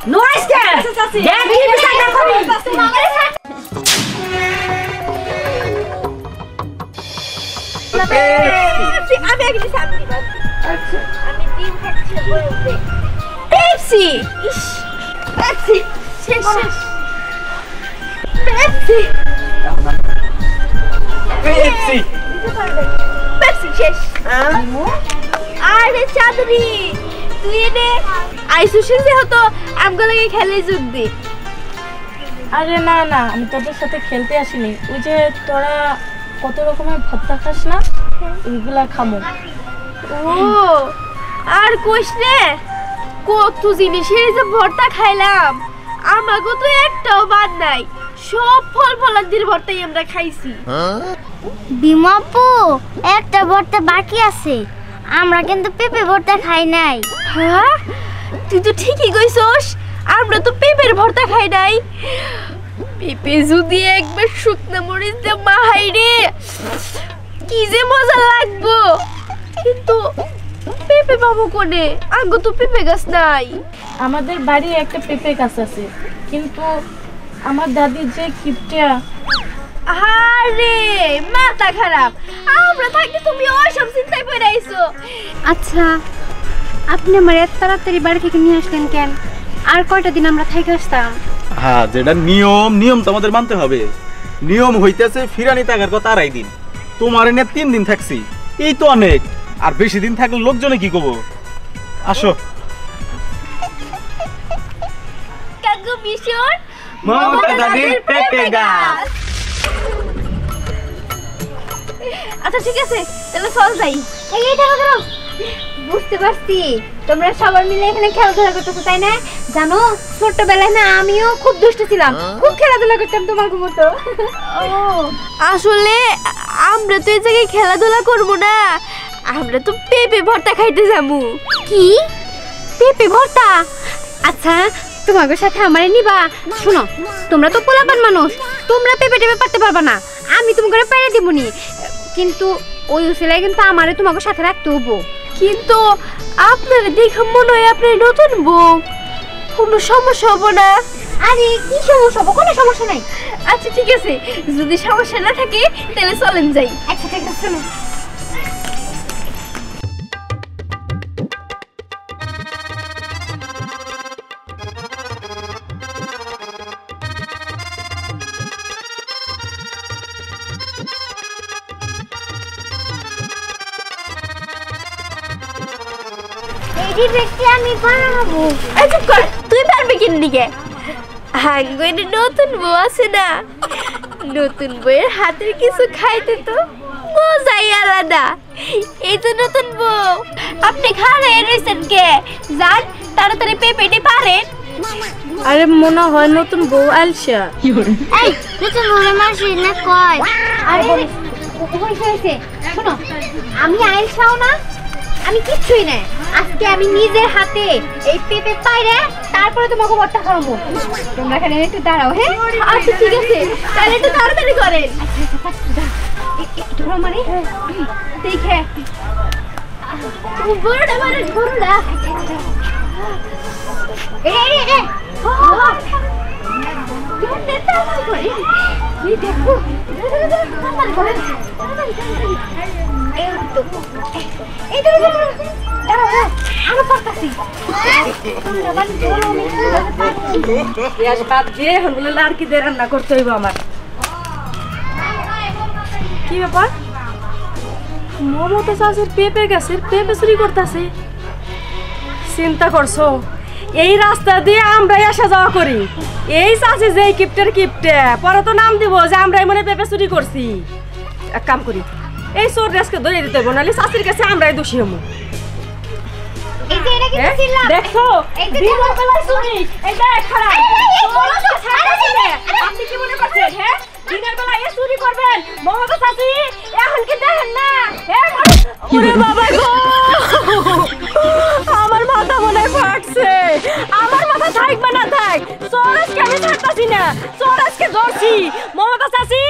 Noise কে দেখ কি বিচার করবি আমি আগে দিছি আচ্ছা আমি ডিম খাচ্ছি বলতে পেপসি ইস পেপসি শেষ পেপসি পেপসি পেপসি শেষ আরে চাঁদনি তুই এনে আইসুশির যে হতো আমগুলো লাগে খেলে যোগ দি আরে না না আমি তোদের সাথে খেলতে আসিনি ওই যে তোরা কত রকমের ভর্তা খাস না ওইগুলা খামো ও আর কোশ রে কত জিনিসের যে ভর্তা খাইলাম আমাগো তো একটাও বাদ নাই সব ফল ফলাদির ভর্তাই আমরা খাইছি বিমাপু একটা ভর্তা বাকি আছে আমরা কিন্তু পেঁপে ভর্তা খাই নাই হ্যাঁ তুই তো ঠিকই কইছস আমরা তো পেঁপের ভর্তা খাই নাই পেঁপে যদি একবার শুকনো মরিচ দিয়ে মাহাই রে কি যে মজা লাগবো কিন্তু পেঁপে পাবো কোনে আঙ্গো তো পেঁপে গাছ নাই আমাদের বাড়ি একটা পেঁপে গাছ আছে কিন্তু আমার দাদির যে কিপটা আরে মাথা খারাপ আমরা থাকি তুমি ওসব চিন্তায় পড়ে আইছো আচ্ছা আপনি আমার এত তাড়াতাড়ি বাড়ি থেকে নিয়ে আসলেন কেন আর কয়টা দিন আমরা থেকে আসতাম হ্যাঁ যেটা নিয়ম তো আমাদের মানতে হবে নিয়ম হইতেছে ফিরানি টাকার কথা আড়াই দিন তোমার এনে 3 দিন থাকছি এই তো অনেক আর বেশি দিন থাকলে লোকজনে কি করবো আসো কাকু মিশন মমতা দাদির পেঁপে গাছ আচ্ছা ঠিক আছে তাহলে চল যাই এই দাঁড়াও বুঝতে পারছি তোমরা সবাই মিলে এখানে খেলাধুলা করতেছো তাই না জানো ছোটবেলায় না আমিও খুব দুষ্ট ছিলাম খুব খেলাধুলা করতাম তোমার মতো ও আসলে আমরা তো এই জায়গায় খেলাধুলা করবো না আমরা তো পেঁপে ভর্তা খাইতে যাবো কি পেঁপে ভর্তা আচ্ছা তোমাদের সাথে আমারে নিবা শুনো তোমরা তো পোলাপান মানুষ তোমরা পেঁপে টেপে পারতে পারবা না আমি তোমাকে পেরে দিবনি কিন্তু ওই উসিলায় কিন্তু আমারে তোমাকে সাথে রাখতে হবো কিন্তু আপনার দেখে মনে হয় আপনার নতুন বউ কোনো সমস্যা হবো না আরে কি সমস্যা হবে কোনো সমস্যা নাই আচ্ছা ঠিক আছে যদি সমস্যা না থাকে তাহলে চলেন যাই আচ্ছা ঠিক আছে চলো এই দেখতে আমি বানাবো আচ্ছা কর তুই পারবি কিন দিকে হাঙ্গনে নতুন বউ আছে না নতুন বউয়ের হাতের কিছু খাইতে তো মজাই আলাদা এই তো নতুন বউ আপনি খাড়ে রয়েছেন কে যান তাড়াতাড়ি পেঁপেটি পারেন আরে মনে হয় নতুন বউ আলসা এই নতুন বউরে মাসি না কয় আরে হইছে শোনো আমি আইলছাও না আমি কিচ্ছুই না আজকে আমি নিজের হাতে এই পেঁপে পাইরে তারপরে তোমাকে ভর্তা খাওয়াবো তোমরা এখানে একটু দাঁড়াও হ্যাঁ আচ্ছা ঠিক আছে তাহলে একটু তাড়াতাড়ি করেন ধরো মানে দেখে বড়টা মানে বড়টা এই দেখো লাড়কিদের রান্না করতে হইব আমার কি ব্যাপার মমতা চাষের পেঁপে গাছের পেঁপে চুরি করতেছে চিন্তা করছো এই রাস্তা দিয়ে আমরাই আসা যাওয়া করি এই চাষে যে কিপটে পরে তো নাম দিব যে আমরাই মনে পেঁপে চুরি করছি এক কাম করি এই চোর রেসকে ধরে দিতে হইব নাহলে চাষির কাছে আমরাই দোষী হবো দেখো দিনের বেলায় চুরি এই দেখ খারাপ আপনি কি মনে করছেন হ্যাঁ দিনের বেলায় এ চুরি করবেন মমতা চাচি এখন কি দেখেন না ওরে বাবা গো আমার মাথা মনে ফাটছে আমার মাথা থাকবে না থাক চোরসকে আমি ছাড়তাছি না চোরসকে ধরছি মমতা চাচি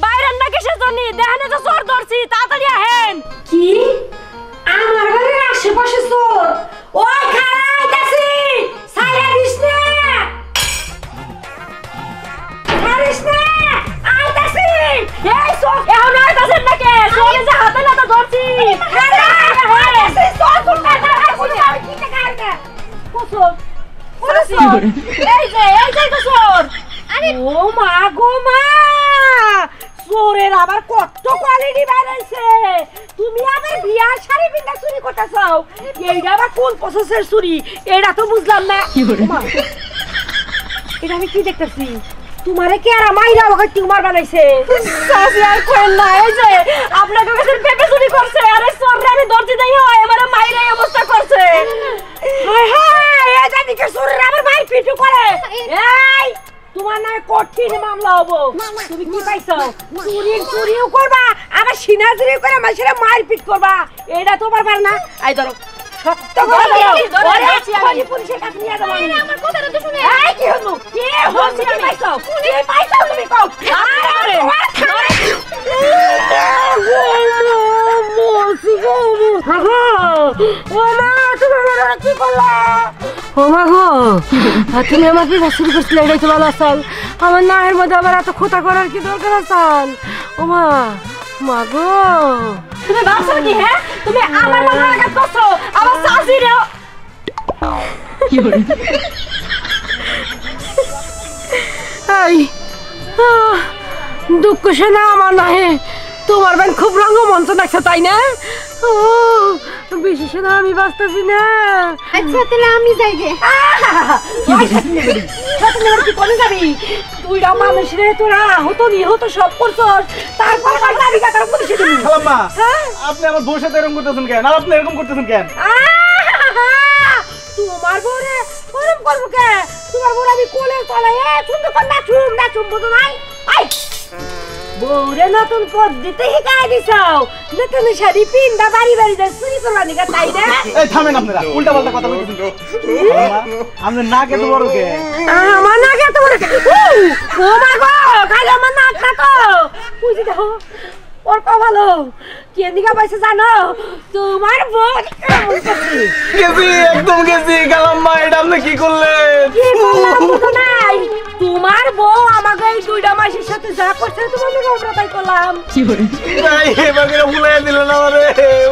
বাইরের না কিসের জন্য দেখেন যে চোর ধরছি তাড়াতাড়ি আহেন কি আমার বাড়ির আশেপাশে চোর ওই খাড়াইতাছি সাইরা দিস না এই যে তো চোর। আরে ও মা গো মা, চোরের আবার কত কোয়ালিটি বানাইছে। তুমি আবার বিয়ার শাড়ি পিন্ধা চুরি করতেছো, এইটা আবার কোন প্রসেসের চুরি এটা তো বুঝলাম না। মা, এটা আমি কি দেখতেছি? তোমারে কে আর মাইরা আমাকে টিউমার বানাইছে? সাজি আর কোন না, এই যে আপনার কাছে পেপে চুরি করছে, আরে চোররে আমি দর্জি দেই হয় এবারে মাইরা এই অবস্থা করছে। হায় হায়, এই জানিকে চোররে আবার মাই পিটু করে। এই তোমার নামে কঠিন মামলা হবো। তুমি কি পাইছো? চুরিও করবা আবার সিনাজুরি করে মানুষের মারপিট করবা, এটা তোমার পার না। আই ধরো সত্য করে ধরো, আমি পুলিশের কাছে নিয়ে যাবো। আমার কথাটা তো শুনে। এই কি হলো? কি হচ্ছে? কি পাইছো? কি পাইছো তুমি কও? আরে মরছি গো। ও মা, তুমি আমার কি করলা? ও মা গো, তুমি আমার কি শুরু করছিলে? এটাই তো ভালো আসাল। আমার নায়ের মধ্যে আবার এত খোঁতা করার কি দরকার আসাল? ও মা, মা গো, তুমি ভাবছো কি? হ্যাঁ, তুমি আমার মাথা আঘাত করছো, আমার শাশুড়িও কি হলো? এই দুঃখ শোনা আমার নহে, তোমার বেন খুব রঙ্গমঞ্চ দেখছো তাই না? ও বিশেষ না, আমি বাঁচতেছি না। আচ্ছা তাহলে আমি যাই গে। কি করে যাবি তুই? মানুষ রে, তোরা হতো নি হতো সব করছস, তারপর যাবি কাটার পুলিশে দিবি। খালাম্মা, আপনি আমার বউর সাথে এরকম করতেছেন কেন? আর আপনি এরকম করতেছেন কেন? তোমার বউরে গরম করবো কে? তোমার বউরে আমি কোলে তলায় সুন্দর করে নাচুম বুঝো নাই? আই বউরে নতুন পদ্ধতি শিখাই দিছাও, নতুন শাড়ি পিন্দা বাড়ি যায় চুরি করবা নিকা তাই না? এই থামেন আপনারা, উল্টা পাল্টা কথা বলতেছেন। খালাম্মা, আপনার নাক এত বড় কে? আমার নাক এত বড় কে? ও মা গো, খালি আমার নাক না তো বুঝি দাও ওর কপালো কি নিকা পাইছে জানো? তোমার বউ গেছি, একদম গেছি। খালাম্মা, এটা আপনি কি করলেন? নাই, তোমার বউ আমাকে এই দুইটা মাসের সাথে যা করছে তোমার আমরা তাই করলাম। কি করে নাই, এবার করে ভুলাই দিলেন আমারে।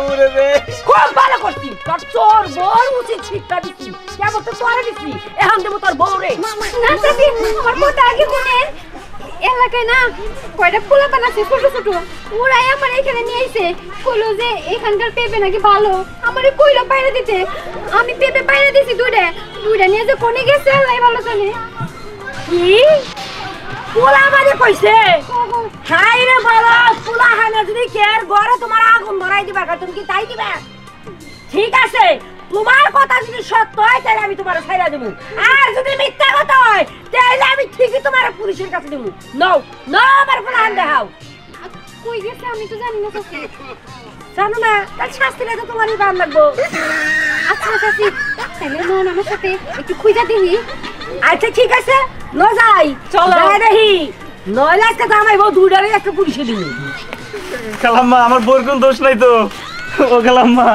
উরে রে, খুব ভালো করছি, তোর চোর বউর উচিত শিক্ষা দিচ্ছি। কেমন তো তোরে দিচ্ছি, এখন দেবো তোর বউ রে। না চাচি, আমার কথা আগে শুনেন। এলাকায় না কয়টা পোলাপান আছে ছোট ছোট, ওরাই আমার এখানে নিয়ে আইছে, কইলো যে এখানকার পেঁপে নাকি ভালো। আমারে কইলো বাইরে দিতে, আমি পেঁপে বাইরে দিছি দুইটা নিয়ে যে কোনে গেছে আল্লাহ ভালো জানে। কি পোলা মানে কইছে? হাই রে বাবা, পোলা হানা যদি কের ঘরে তোমার আগুন ধরাই দিবা, তুমি কি তাই দিবা? ঠিক আছে, তোমার কথা যদি সত্য হয় তাহলে আমি তোমার ছাইরা দেবো, আর যদি মিথ্যা কথা হয় তাহলে আমি ঠিকই তোমার পুলিশের কাছে দেবো। নাও নাও, আমার পোলা হান দেখাও। কই গেছে আমি তো জানি না চাচি। জানো না, তার শাস্তিটা তো তোমারই বান লাগবো। আচ্ছা চাচি, তাহলে নন আমার সাথে একটু খুঁজা দেখি। আচ্ছা ঠিক আছে, ন যাই, চলো দেখি, নইলে আজকে তো আমার বউ দুইটারে একটা পুলিশে দিবি। খালাম্মা, আমার বউর কোন দোষ নাই তো। ও খালাম্মা,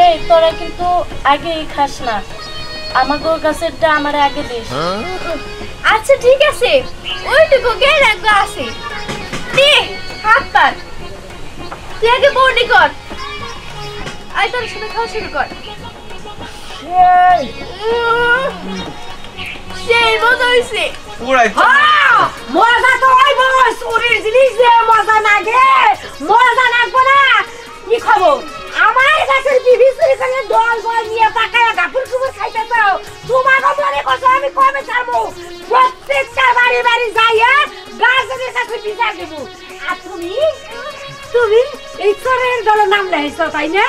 এই তোরা কিন্তু আগেই খাস না, আমাকে কাছেরটা আমার আগে দিস। আচ্ছা ঠিক আছে, ওইটুকু কে রাখবো আছে। দে হাত পার, তুই আগে বর্ণি কর। আয় তোর সাথে খাওয়া শুরু কর। সেই মজা হয়েছে। পুরাই মজা তো হইব, চুরির জিনিস যে মজা লাগে, মজা লাগবো না? কি খবর? আমার কাছে বিবি চুরি করে দল বল নিয়ে পাকায়া গাপুর কুপুর খাইতে চাও, তোমার মনে করছো আমি কবে যাবো? প্রত্যেকটা বাড়ি বাড়ি যাইয়া গার্জেনের কাছে বিচার দেবো। আর তুমি এই চোরের দলের নাম লেখেছো তাই না?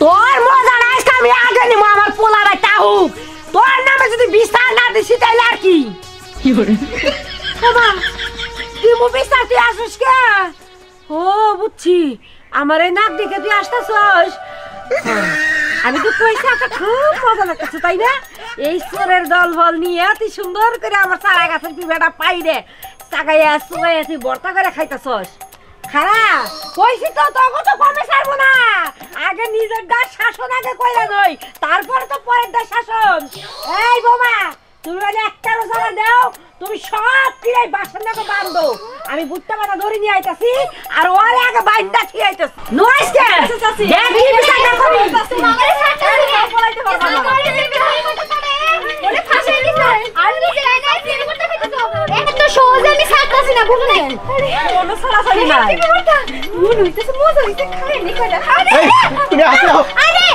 তোর মজা নাই, আমি আগে নিবো, আমার পোলা ভাই তাহুক। তোর নামে যদি বিচার না দিছি তাইলে আর কি? কি করে তুই বিচার তুই আসিস কে? ও বুঝছি, আমার এই নাক দেখে তুই আসতেছস। আমি তো কইছি একটা খুব মজা লাগতেছে তাই না? এই চোরের দল বল নিয়ে তুই সুন্দর করে আমার চারা গাছের পিঠাটা পাই রে চাগাইয়া চুগাইয়া তুই ভর্তা করে খাইতেছস। খারাপ কইছি তো তখন তো কমে ছাড়বো না আগে নিজের দাস শাসন আগে কইরা নই তারপরে তো পরের দাস শাসন এই বোমা তুমি মানে একটা রোজা দাও তুমি সব কিরাই বাসন নাকে বাঁধো আমি বুট্টা বাটা ধরে নিয়ে আইতাছি আর ওরে আগে বাইন্দা ঠিক আইতাছি নইস কে দেখ কি বিচার না করবি মামারে ছাড়তাছি না বলাইতে পারবা না ওরে ফাঁসাই দিছ আর নিজে রাইনাই সিনে করতে কইতেছো এটা তো সহজে আমি ছাড়তাছি না বুঝুন না কোনো সারাসারি নাই মন হইতেছে মজা হইতে খাই নি কয়টা এই তুমি আসো আরে